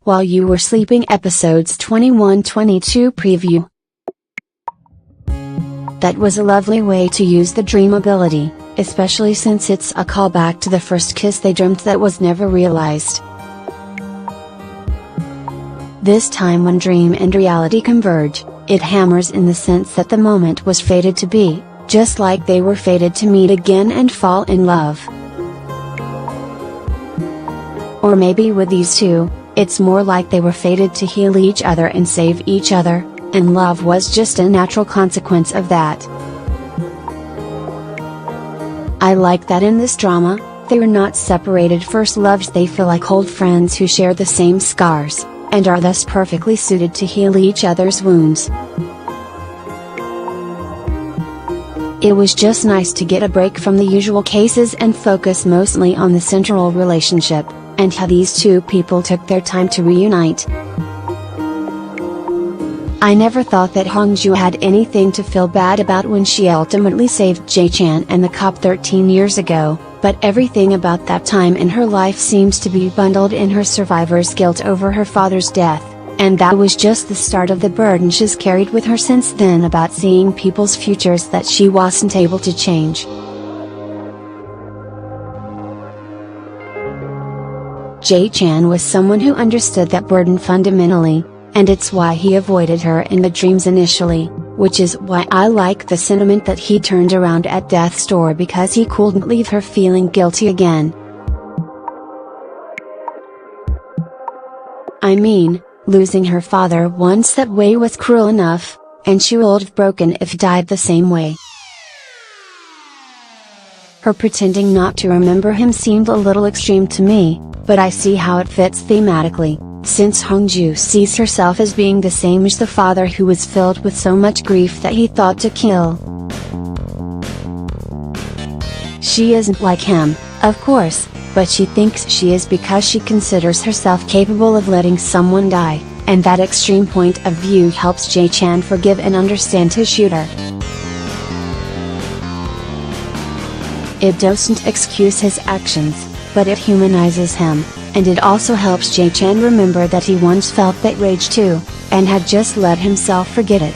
While You Were Sleeping episodes 21-22 preview. That was a lovely way to use the dream ability, especially since it's a callback to the first kiss they dreamt that was never realized. This time when dream and reality converge, it hammers in the sense that the moment was fated to be, just like they were fated to meet again and fall in love. Or maybe with these two, it's more like they were fated to heal each other and save each other, and love was just a natural consequence of that. I like that in this drama, they are not separated first loves, they feel like old friends who share the same scars, and are thus perfectly suited to heal each other's wounds. It was just nice to get a break from the usual cases and focus mostly on the central relationship, and how these two people took their time to reunite. I never thought that Hongju had anything to feel bad about when she ultimately saved Jae-chan and the cop 13 years ago, but everything about that time in her life seems to be bundled in her survivor's guilt over her father's death, and that was just the start of the burden she's carried with her since then about seeing people's futures that she wasn't able to change. Jae-chan was someone who understood that burden fundamentally, and it's why he avoided her in the dreams initially, which is why I like the sentiment that he turned around at death's door because he couldn't leave her feeling guilty again. I mean, losing her father once that way was cruel enough, and she would have broken if he died the same way. Her pretending not to remember him seemed a little extreme to me, but I see how it fits thematically, since Hongju sees herself as being the same as the father who was filled with so much grief that he thought to kill. She isn't like him, of course, but she thinks she is because she considers herself capable of letting someone die, and that extreme point of view helps Jae-chan forgive and understand his shooter. It doesn't excuse his actions, but it humanizes him, and it also helps Jae-chan remember that he once felt that rage too, and had just let himself forget it.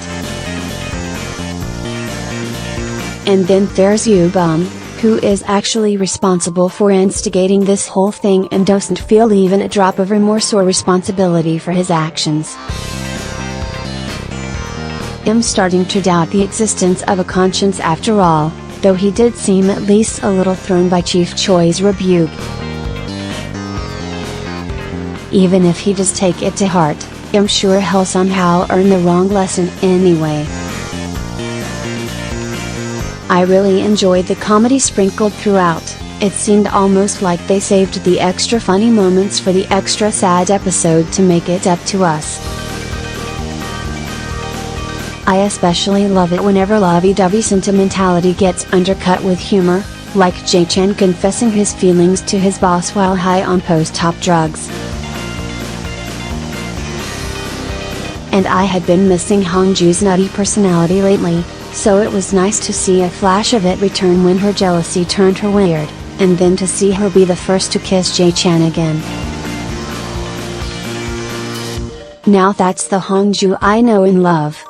And then there's Yubum, who is actually responsible for instigating this whole thing and doesn't feel even a drop of remorse or responsibility for his actions. I'm starting to doubt the existence of a conscience after all, though he did seem at least a little thrown by Chief Choi's rebuke. Even if he does take it to heart, I'm sure he'll somehow earn the wrong lesson anyway. I really enjoyed the comedy sprinkled throughout. It seemed almost like they saved the extra funny moments for the extra sad episode to make it up to us. I especially love it whenever lovey-dovey sentimentality gets undercut with humor, like Jae-chan confessing his feelings to his boss while high on post-op drugs. And I had been missing Hongju's nutty personality lately, so it was nice to see a flash of it return when her jealousy turned her weird, and then to see her be the first to kiss Jae-chan again. Now that's the Hongju I know and love.